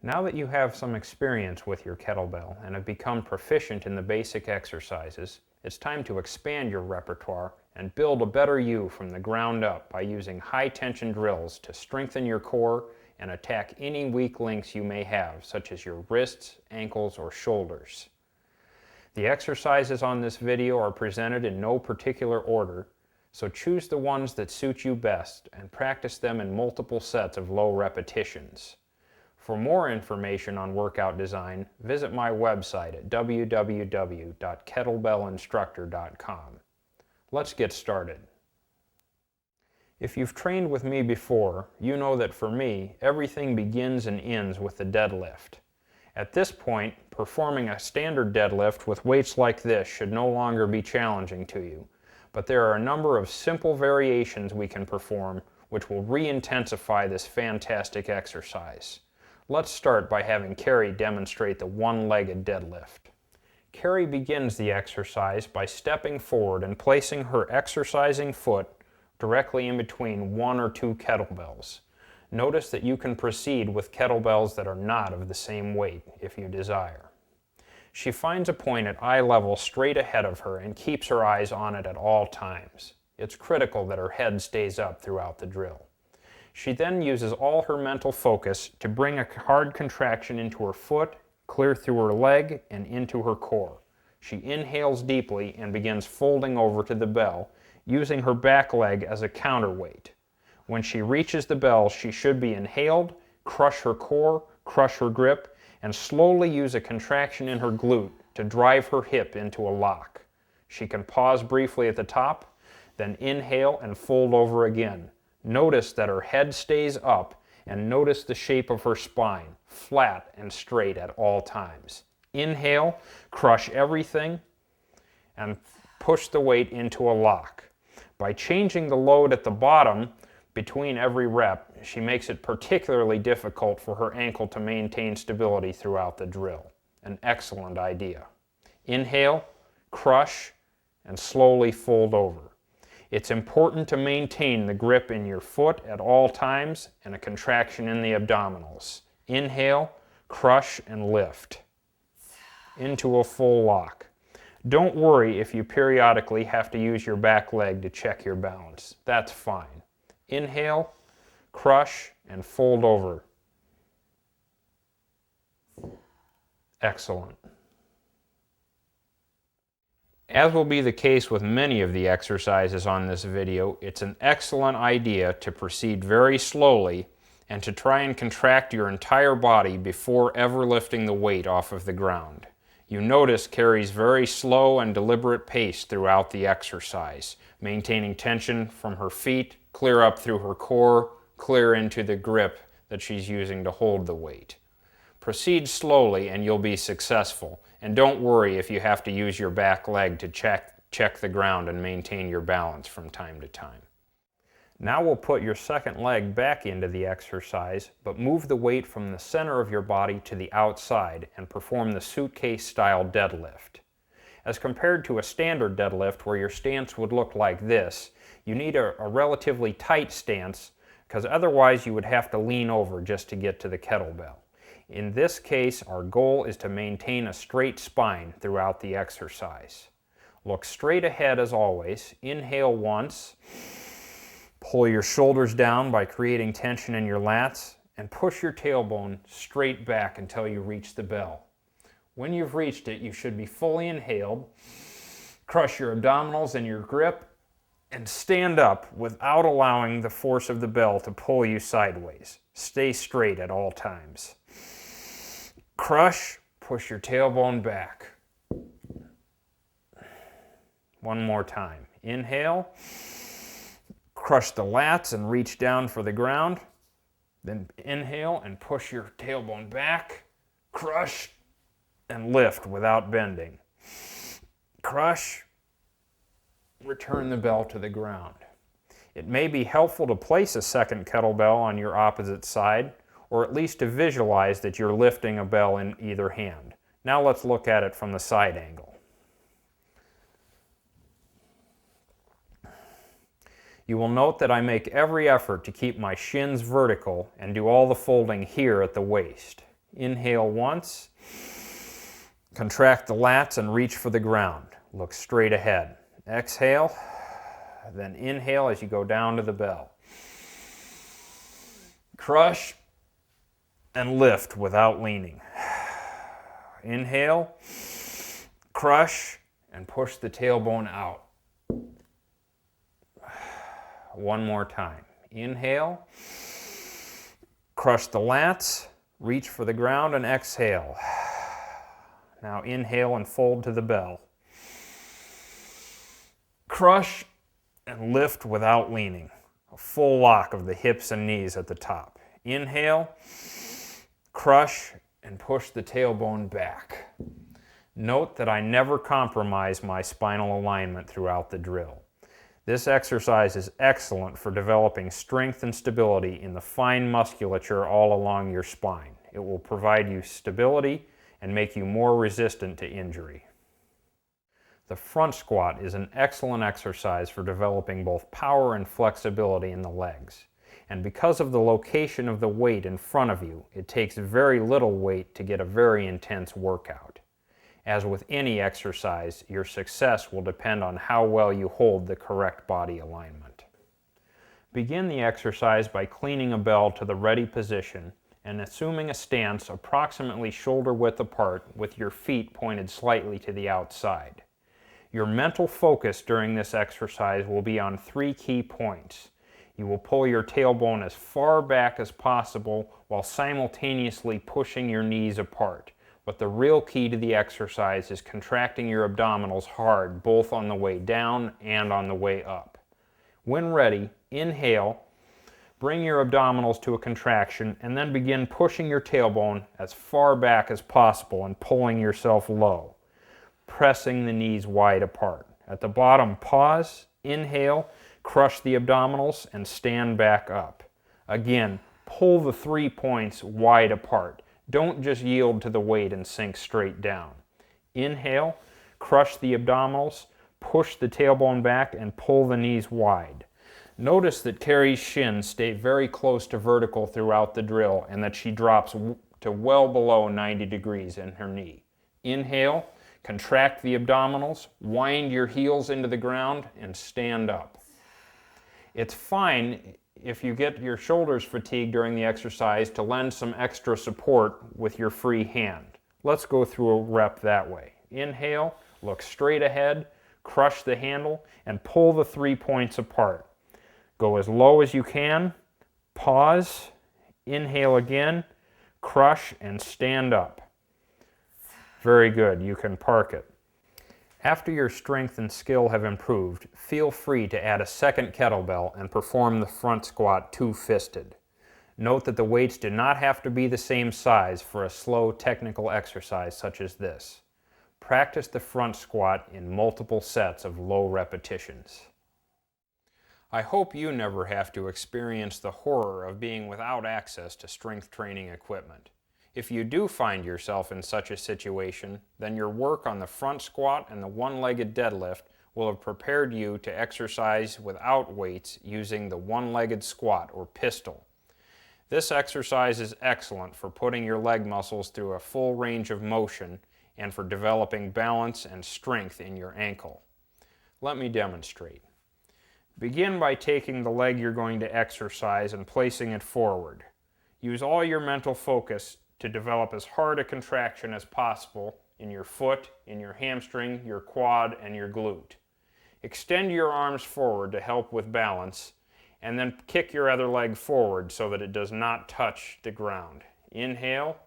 Now that you have some experience with your kettlebell and have become proficient in the basic exercises, it's time to expand your repertoire and build a better you from the ground up by using high-tension drills to strengthen your core and attack any weak links you may have, such as your wrists, ankles, or shoulders. The exercises on this video are presented in no particular order, so choose the ones that suit you best and practice them in multiple sets of low repetitions. For more information on workout design, visit my website at www.kettlebellinstructor.com. Let's get started. If you've trained with me before, you know that for me, everything begins and ends with the deadlift. At this point, performing a standard deadlift with weights like this should no longer be challenging to you, but there are a number of simple variations we can perform which will re-intensify this fantastic exercise. Let's start by having Kerry demonstrate the one-legged deadlift. Kerry begins the exercise by stepping forward and placing her exercising foot directly in between one or two kettlebells. Notice that you can proceed with kettlebells that are not of the same weight if you desire. She finds a point at eye level straight ahead of her and keeps her eyes on it at all times. It's critical that her head stays up throughout the drill. She then uses all her mental focus to bring a hard contraction into her foot, clear through her leg, and into her core. She inhales deeply and begins folding over to the bell, using her back leg as a counterweight. When she reaches the bell, she should be inhaled, crush her core, crush her grip, and slowly use a contraction in her glute to drive her hip into a lock. She can pause briefly at the top, then inhale and fold over again. Notice that her head stays up and notice the shape of her spine, flat and straight at all times. Inhale, crush everything, and push the weight into a lock. By changing the load at the bottom between every rep, she makes it particularly difficult for her ankle to maintain stability throughout the drill. An excellent idea. Inhale, crush, and slowly fold over. It's important to maintain the grip in your foot at all times and a contraction in the abdominals. Inhale, crush, and lift into a full lock. Don't worry if you periodically have to use your back leg to check your balance. That's fine. Inhale, crush, and fold over. Excellent. As will be the case with many of the exercises on this video, it's an excellent idea to proceed very slowly and to try and contract your entire body before ever lifting the weight off of the ground. You notice Kerry's very slow and deliberate pace throughout the exercise, maintaining tension from her feet, clear up through her core, clear into the grip that she's using to hold the weight. Proceed slowly and you'll be successful. And don't worry if you have to use your back leg to check the ground and maintain your balance from time to time. Now we'll put your second leg back into the exercise, but move the weight from the center of your body to the outside and perform the suitcase-style deadlift. As compared to a standard deadlift where your stance would look like this, you need a relatively tight stance because otherwise you would have to lean over just to get to the kettlebell. In this case, our goal is to maintain a straight spine throughout the exercise. Look straight ahead as always. Inhale once. Pull your shoulders down by creating tension in your lats and push your tailbone straight back until you reach the bell. When you've reached it, you should be fully inhaled. Crush your abdominals and your grip and stand up without allowing the force of the bell to pull you sideways. Stay straight at all times. Crush, push your tailbone back. One more time. Inhale, crush the lats and reach down for the ground. Then inhale and push your tailbone back. Crush and lift without bending. Crush, return the bell to the ground. It may be helpful to place a second kettlebell on your opposite side, or at least to visualize that you're lifting a bell in either hand. Now let's look at it from the side angle. You will note that I make every effort to keep my shins vertical and do all the folding here at the waist. Inhale once. Contract the lats and reach for the ground. Look straight ahead. Exhale, then inhale as you go down to the bell. Crush and lift without leaning. Inhale, crush, and push the tailbone out. One more time. Inhale, crush the lats, reach for the ground, and exhale. Now inhale and fold to the bell. Crush and lift without leaning. A full lock of the hips and knees at the top. Inhale, crush, and push the tailbone back. Note that I never compromise my spinal alignment throughout the drill. This exercise is excellent for developing strength and stability in the fine musculature all along your spine. It will provide you stability and make you more resistant to injury. The front squat is an excellent exercise for developing both power and flexibility in the legs. And because of the location of the weight in front of you, it takes very little weight to get a very intense workout. As with any exercise, your success will depend on how well you hold the correct body alignment. Begin the exercise by cleaning a bell to the ready position and assuming a stance approximately shoulder width apart with your feet pointed slightly to the outside. Your mental focus during this exercise will be on 3 key points. You will pull your tailbone as far back as possible while simultaneously pushing your knees apart. But the real key to the exercise is contracting your abdominals hard, both on the way down and on the way up. When ready, inhale, bring your abdominals to a contraction, and then begin pushing your tailbone as far back as possible and pulling yourself low, pressing the knees wide apart. At the bottom, pause, inhale, crush the abdominals, and stand back up. Again, pull the 3 points wide apart. Don't just yield to the weight and sink straight down. Inhale, crush the abdominals, push the tailbone back, and pull the knees wide. Notice that Kerry's shins stay very close to vertical throughout the drill and that she drops to well below 90 degrees in her knee. Inhale, contract the abdominals, wind your heels into the ground, and stand up. It's fine if you get your shoulders fatigued during the exercise to lend some extra support with your free hand. Let's go through a rep that way. Inhale, look straight ahead, crush the handle, and pull the 3 points apart. Go as low as you can, pause, inhale again, crush, and stand up. Very good, you can park it. After your strength and skill have improved, feel free to add a second kettlebell and perform the front squat two-fisted. Note that the weights do not have to be the same size for a slow technical exercise such as this. Practice the front squat in multiple sets of low repetitions. I hope you never have to experience the horror of being without access to strength training equipment. If you do find yourself in such a situation, then your work on the front squat and the one-legged deadlift will have prepared you to exercise without weights using the one-legged squat or pistol. This exercise is excellent for putting your leg muscles through a full range of motion and for developing balance and strength in your ankle. Let me demonstrate. Begin by taking the leg you're going to exercise and placing it forward. Use all your mental focus to develop as hard a contraction as possible in your foot, in your hamstring, your quad, and your glute. Extend your arms forward to help with balance, and then kick your other leg forward so that it does not touch the ground. Inhale,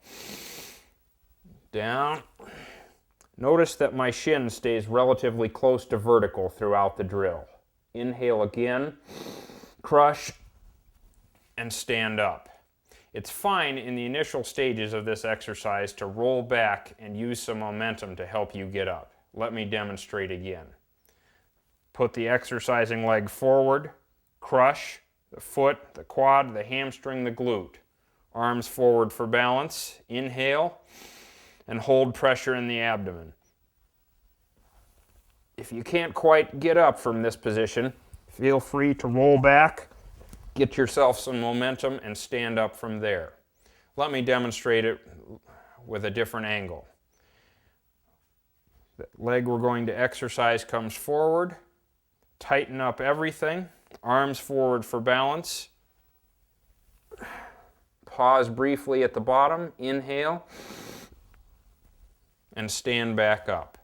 down. Notice that my shin stays relatively close to vertical throughout the drill. Inhale again, crush, and stand up. It's fine in the initial stages of this exercise to roll back and use some momentum to help you get up. Let me demonstrate again. Put the exercising leg forward, crush the foot, the quad, the hamstring, the glute. Arms forward for balance. Inhale and hold pressure in the abdomen. If you can't quite get up from this position, feel free to roll back, get yourself some momentum, and stand up from there. Let me demonstrate it with a different angle. The leg we're going to exercise comes forward. Tighten up everything. Arms forward for balance. Pause briefly at the bottom. Inhale. And stand back up.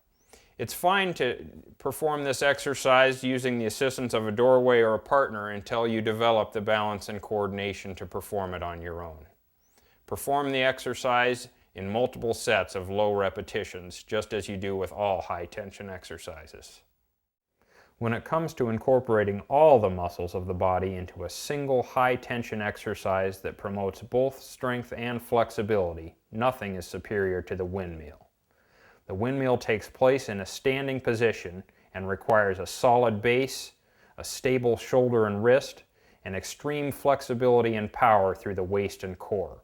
It's fine to perform this exercise using the assistance of a doorway or a partner until you develop the balance and coordination to perform it on your own. Perform the exercise in multiple sets of low repetitions, just as you do with all high-tension exercises. When it comes to incorporating all the muscles of the body into a single high-tension exercise that promotes both strength and flexibility, nothing is superior to the windmill. The windmill takes place in a standing position and requires a solid base, a stable shoulder and wrist, and extreme flexibility and power through the waist and core.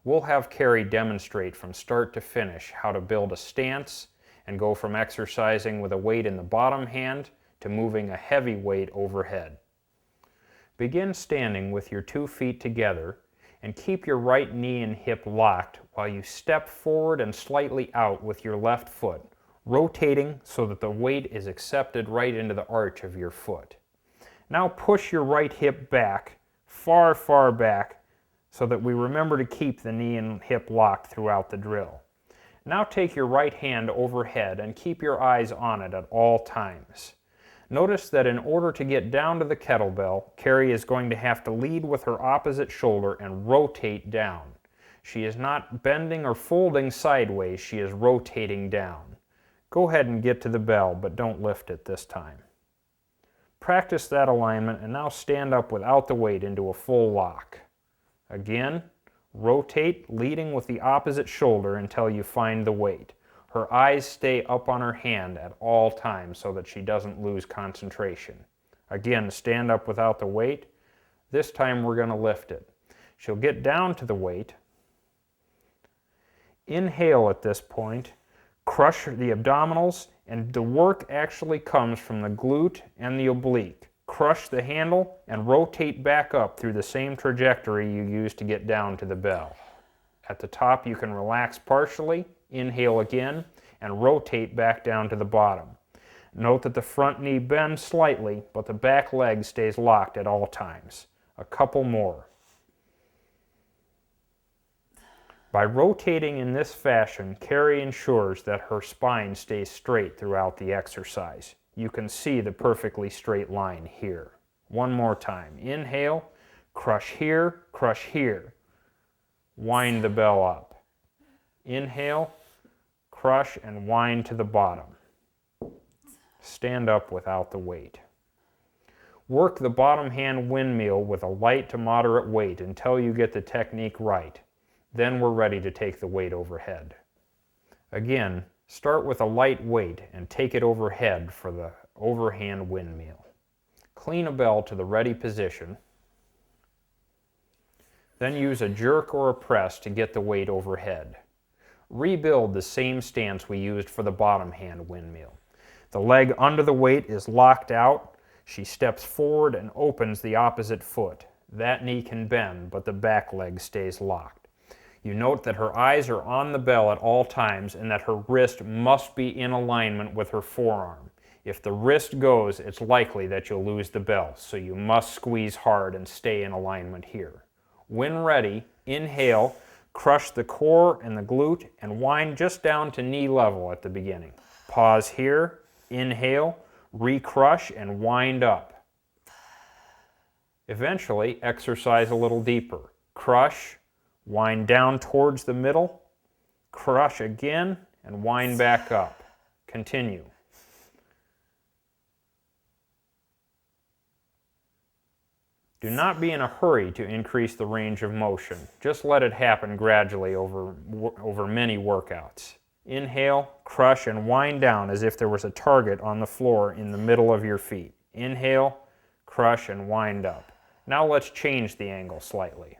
We'll have Kerry demonstrate from start to finish how to build a stance and go from exercising with a weight in the bottom hand to moving a heavy weight overhead. Begin standing with your 2 feet together and keep your right knee and hip locked while you step forward and slightly out with your left foot, rotating so that the weight is accepted right into the arch of your foot. Now push your right hip back, far, far back, so that we remember to keep the knee and hip locked throughout the drill. Now take your right hand overhead and keep your eyes on it at all times. Notice that in order to get down to the kettlebell, Kerry is going to have to lead with her opposite shoulder and rotate down. She is not bending or folding sideways, she is rotating down. Go ahead and get to the bell, but don't lift it this time. Practice that alignment and now stand up without the weight into a full lock. Again, rotate, leading with the opposite shoulder until you find the weight. Her eyes stay up on her hand at all times so that she doesn't lose concentration. Again, stand up without the weight. This time we're going to lift it. She'll get down to the weight. Inhale at this point. Crush the abdominals, and the work actually comes from the glute and the oblique. Crush the handle and rotate back up through the same trajectory you used to get down to the bell. At the top you can relax partially. Inhale again, and rotate back down to the bottom. Note that the front knee bends slightly, but the back leg stays locked at all times. A couple more. By rotating in this fashion, Kerry ensures that her spine stays straight throughout the exercise. You can see the perfectly straight line here. One more time. Inhale, crush here, crush here. Wind the bell up. Inhale, crush and wind to the bottom. Stand up without the weight. Work the bottom hand windmill with a light to moderate weight until you get the technique right. Then we're ready to take the weight overhead. Again, start with a light weight and take it overhead for the overhand windmill. Clean a bell to the ready position. Then use a jerk or a press to get the weight overhead. Rebuild the same stance we used for the bottom hand windmill. The leg under the weight is locked out. She steps forward and opens the opposite foot. That knee can bend, but the back leg stays locked. You note that her eyes are on the bell at all times and that her wrist must be in alignment with her forearm. If the wrist goes, it's likely that you'll lose the bell, so you must squeeze hard and stay in alignment here. When ready, inhale, crush the core and the glute and wind just down to knee level at the beginning. Pause here, inhale, recrush and wind up. Eventually, exercise a little deeper. Crush, wind down towards the middle, crush again and wind back up. Continue. Do not be in a hurry to increase the range of motion. Just let it happen gradually over many workouts. Inhale, crush, and wind down as if there was a target on the floor in the middle of your feet. Inhale, crush, and wind up. Now let's change the angle slightly.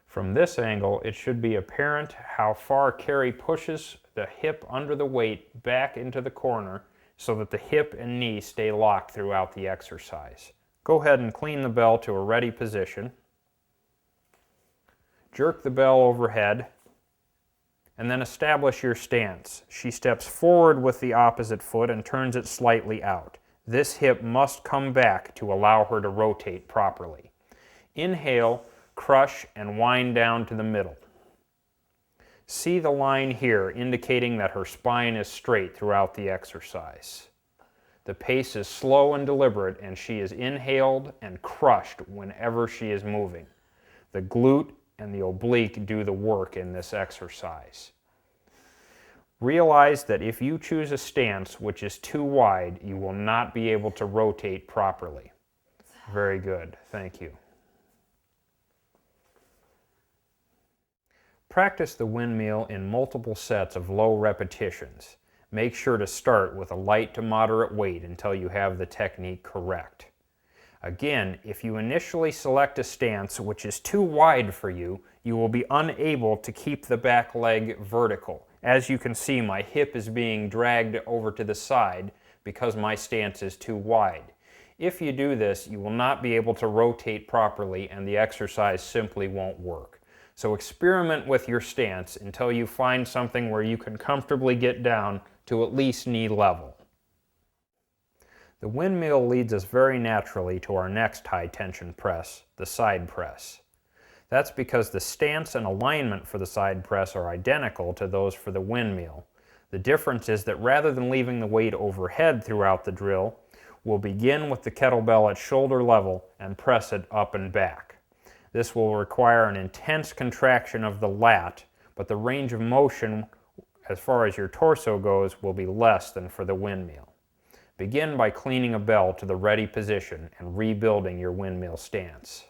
From this angle, it should be apparent how far Kerry pushes the hip under the weight back into the corner so that the hip and knee stay locked throughout the exercise. Go ahead and clean the bell to a ready position. Jerk the bell overhead, and then establish your stance. She steps forward with the opposite foot and turns it slightly out. This hip must come back to allow her to rotate properly. Inhale, crush, and wind down to the middle. See the line here indicating that her spine is straight throughout the exercise. The pace is slow and deliberate, and she is inhaled and crushed whenever she is moving. The glute and the oblique do the work in this exercise. Realize that if you choose a stance which is too wide, you will not be able to rotate properly. Very good. Thank you. Practice the windmill in multiple sets of low repetitions. Make sure to start with a light to moderate weight until you have the technique correct. Again, if you initially select a stance which is too wide for you, you will be unable to keep the back leg vertical. As you can see, my hip is being dragged over to the side because my stance is too wide. If you do this, you will not be able to rotate properly and the exercise simply won't work. So experiment with your stance until you find something where you can comfortably get down to at least knee level. The windmill leads us very naturally to our next high tension press, the side press. That's because the stance and alignment for the side press are identical to those for the windmill. The difference is that rather than leaving the weight overhead throughout the drill, we'll begin with the kettlebell at shoulder level and press it up and back. This will require an intense contraction of the lat, but the range of motion as far as your torso goes will be less than for the windmill. Begin by cleaning a bell to the ready position and rebuilding your windmill stance.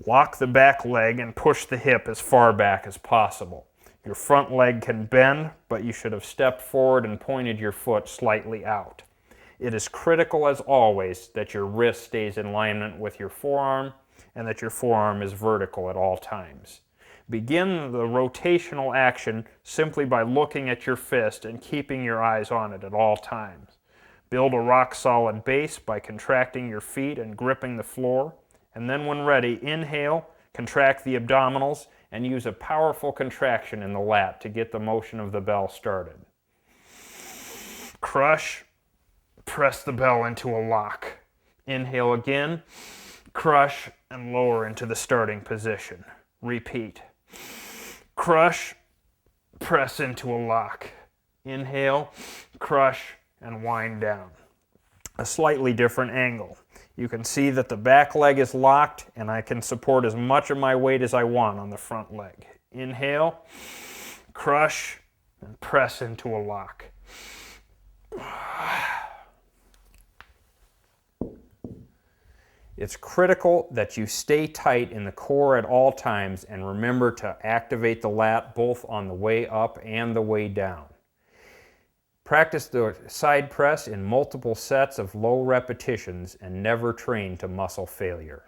Lock the back leg and push the hip as far back as possible. Your front leg can bend, but you should have stepped forward and pointed your foot slightly out. It is critical, as always, that your wrist stays in alignment with your forearm and that your forearm is vertical at all times. Begin the rotational action simply by looking at your fist and keeping your eyes on it at all times. Build a rock-solid base by contracting your feet and gripping the floor, and then when ready, inhale, contract the abdominals, and use a powerful contraction in the lat to get the motion of the bell started. Crush, press the bell into a lock. Inhale again, crush, and lower into the starting position. Repeat. Crush, press into a lock. Inhale, crush, and wind down. A slightly different angle. You can see that the back leg is locked and I can support as much of my weight as I want on the front leg. Inhale, crush, and press into a lock. It's critical that you stay tight in the core at all times and remember to activate the lat both on the way up and the way down. Practice the side press in multiple sets of low repetitions and never train to muscle failure.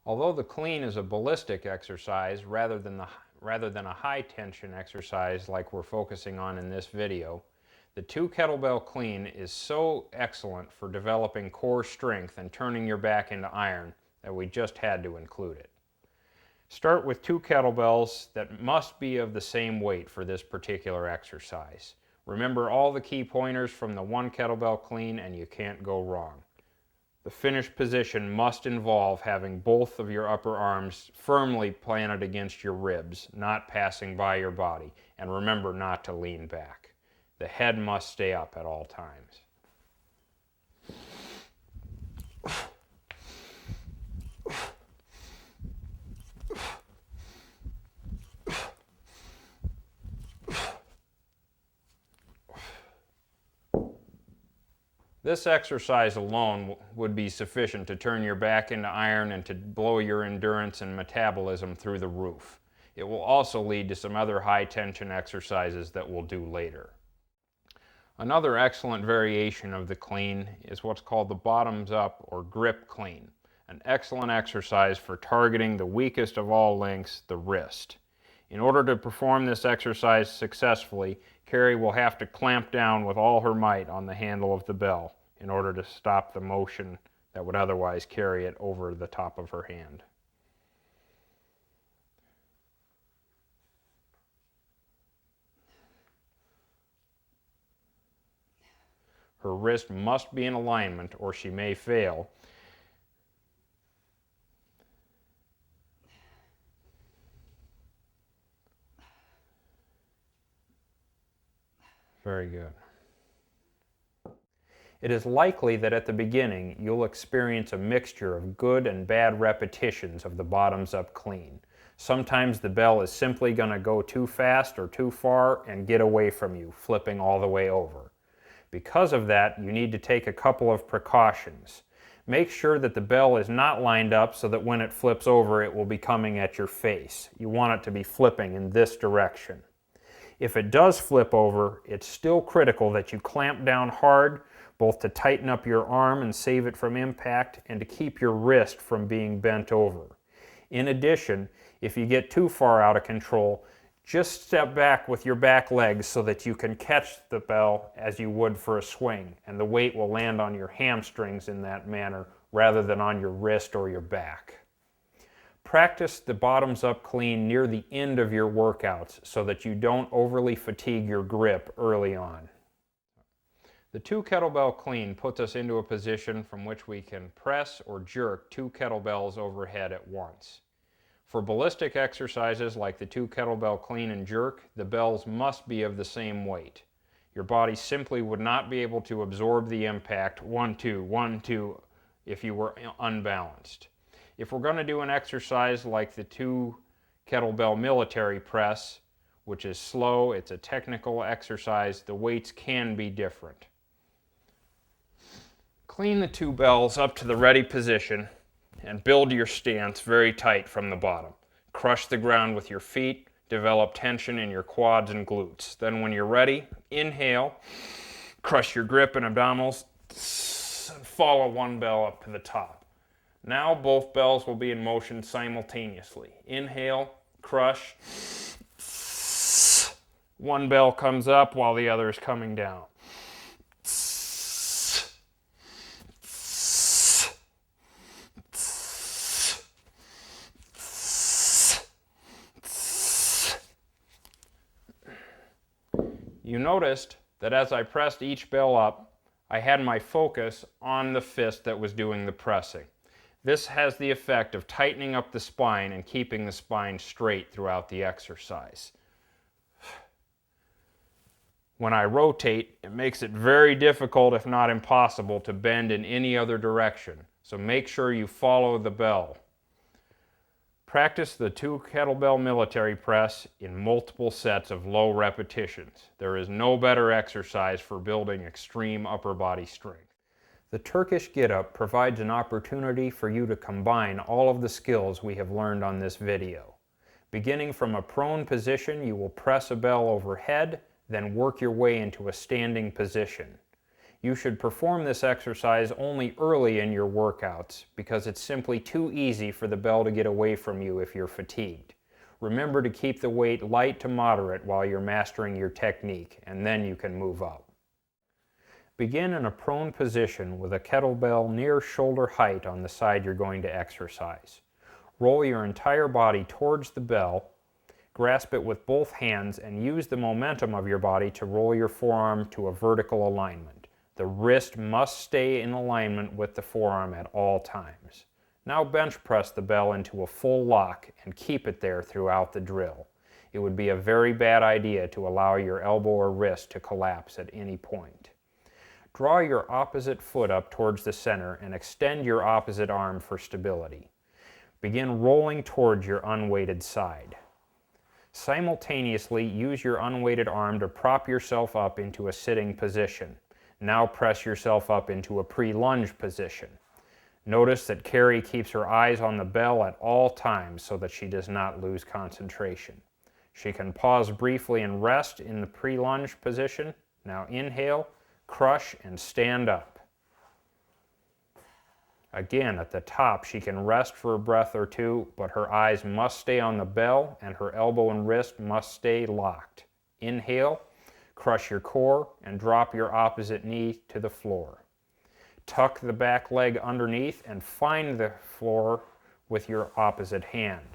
Although the clean is a ballistic exercise rather than a high tension exercise like we're focusing on in this video, the 2 kettlebell clean is so excellent for developing core strength and turning your back into iron that we just had to include it. Start with 2 kettlebells that must be of the same weight for this particular exercise. Remember all the key pointers from the 1 kettlebell clean and you can't go wrong. The finished position must involve having both of your upper arms firmly planted against your ribs, not passing by your body, and remember not to lean back. The head must stay up at all times. This exercise alone would be sufficient to turn your back into iron and to blow your endurance and metabolism through the roof. It will also lead to some other high tension exercises that we'll do later. Another excellent variation of the clean is what's called the bottoms up or grip clean, an excellent exercise for targeting the weakest of all links, the wrist. In order to perform this exercise successfully, Kerry will have to clamp down with all her might on the handle of the bell in order to stop the motion that would otherwise carry it over the top of her hand. Her wrist must be in alignment or she may fail. Very good. It is likely that at the beginning you'll experience a mixture of good and bad repetitions of the bottoms-up clean. Sometimes the bell is simply going to go too fast or too far and get away from you, flipping all the way over. Because of that, you need to take a couple of precautions. Make sure that the bell is not lined up so that when it flips over it will be coming at your face. You want it to be flipping in this direction. If it does flip over, it's still critical that you clamp down hard, both to tighten up your arm and save it from impact, and to keep your wrist from being bent over. In addition, if you get too far out of control, just step back with your back legs so that you can catch the bell as you would for a swing, and the weight will land on your hamstrings in that manner rather than on your wrist or your back. Practice the bottoms-up clean near the end of your workouts so that you don't overly fatigue your grip early on. The 2 kettlebell clean puts us into a position from which we can press or jerk 2 kettlebells overhead at once. For ballistic exercises like the 2 kettlebell clean and jerk, the bells must be of the same weight. Your body simply would not be able to absorb the impact 1, 2, 1, 2 if you were unbalanced. If we're going to do an exercise like the 2 kettlebell military press, which is slow, it's a technical exercise, the weights can be different. Clean the 2 bells up to the ready position and build your stance very tight from the bottom. Crush the ground with your feet, develop tension in your quads and glutes. Then when you're ready, inhale, crush your grip and abdominals, and follow 1 bell up to the top. Now both bells will be in motion simultaneously. Inhale, crush, 1 bell comes up while the other is coming down. You noticed that as I pressed each bell up, I had my focus on the fist that was doing the pressing. This has the effect of tightening up the spine and keeping the spine straight throughout the exercise. When I rotate, it makes it very difficult, if not impossible, to bend in any other direction, so make sure you follow the bell. Practice the 2 kettlebell military press in multiple sets of low repetitions. There is no better exercise for building extreme upper body strength. The Turkish Getup provides an opportunity for you to combine all of the skills we have learned on this video. Beginning from a prone position, you will press a bell overhead, then work your way into a standing position. You should perform this exercise only early in your workouts because it's simply too easy for the bell to get away from you if you're fatigued. Remember to keep the weight light to moderate while you're mastering your technique, and then you can move up. Begin in a prone position with a kettlebell near shoulder height on the side you're going to exercise. Roll your entire body towards the bell, grasp it with both hands, and use the momentum of your body to roll your forearm to a vertical alignment. The wrist must stay in alignment with the forearm at all times. Now bench press the bell into a full lock and keep it there throughout the drill. It would be a very bad idea to allow your elbow or wrist to collapse at any point. Draw your opposite foot up towards the center and extend your opposite arm for stability. Begin rolling towards your unweighted side. Simultaneously, use your unweighted arm to prop yourself up into a sitting position. Now press yourself up into a pre-lunge position. Notice that Kerry keeps her eyes on the bell at all times so that she does not lose concentration. She can pause briefly and rest in the pre-lunge position. Now inhale, crush, and stand up. Again, at the top, she can rest for a breath or two, but her eyes must stay on the bell and her elbow and wrist must stay locked. Inhale, crush your core, and drop your opposite knee to the floor. Tuck the back leg underneath and find the floor with your opposite hand.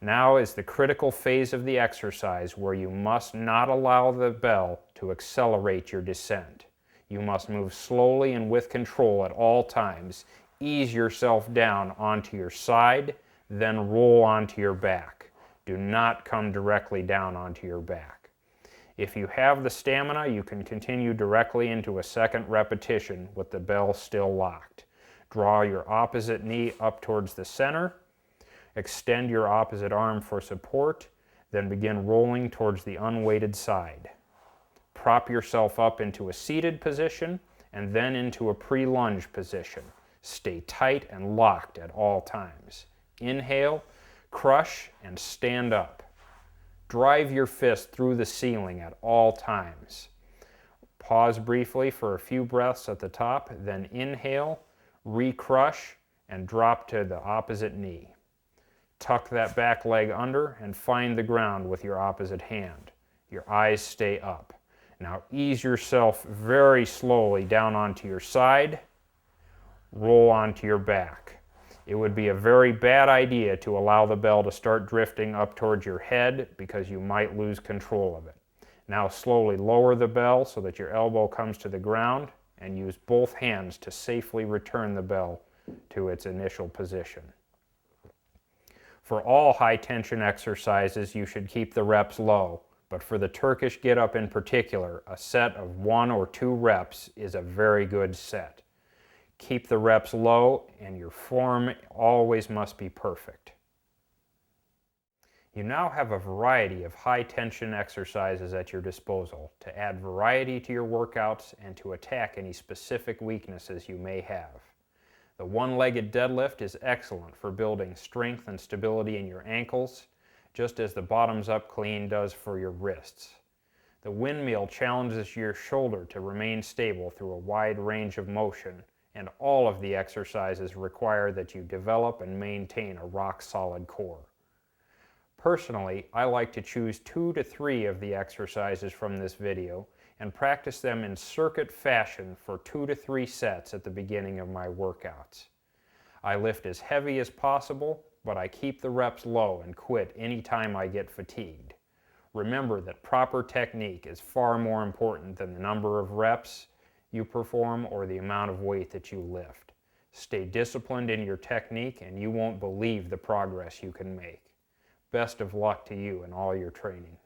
Now is the critical phase of the exercise where you must not allow the bell to accelerate your descent. You must move slowly and with control at all times. Ease yourself down onto your side, then roll onto your back. Do not come directly down onto your back. If you have the stamina, you can continue directly into a second repetition with the bell still locked. Draw your opposite knee up towards the center. Extend your opposite arm for support, then begin rolling towards the unweighted side. Prop yourself up into a seated position and then into a pre-lunge position. Stay tight and locked at all times. Inhale, crush, and stand up. Drive your fist through the ceiling at all times. Pause briefly for a few breaths at the top, then inhale, recrush, and drop to the opposite knee. Tuck that back leg under and find the ground with your opposite hand. Your eyes stay up. Now ease yourself very slowly down onto your side, roll onto your back. It would be a very bad idea to allow the bell to start drifting up towards your head because you might lose control of it. Now slowly lower the bell so that your elbow comes to the ground and use both hands to safely return the bell to its initial position. For all high tension exercises, you should keep the reps low. But for the Turkish Getup in particular, a set of 1 or 2 reps is a very good set. Keep the reps low and your form always must be perfect. You now have a variety of high tension exercises at your disposal to add variety to your workouts and to attack any specific weaknesses you may have. The one-legged deadlift is excellent for building strength and stability in your ankles, just as the bottoms-up clean does for your wrists. The windmill challenges your shoulder to remain stable through a wide range of motion, and all of the exercises require that you develop and maintain a rock-solid core. Personally, I like to choose 2 to 3 of the exercises from this video and practice them in circuit fashion for 2 to 3 sets at the beginning of my workouts. I lift as heavy as possible, but I keep the reps low and quit anytime I get fatigued. Remember that proper technique is far more important than the number of reps you perform or the amount of weight that you lift. Stay disciplined in your technique and you won't believe the progress you can make. Best of luck to you in all your training.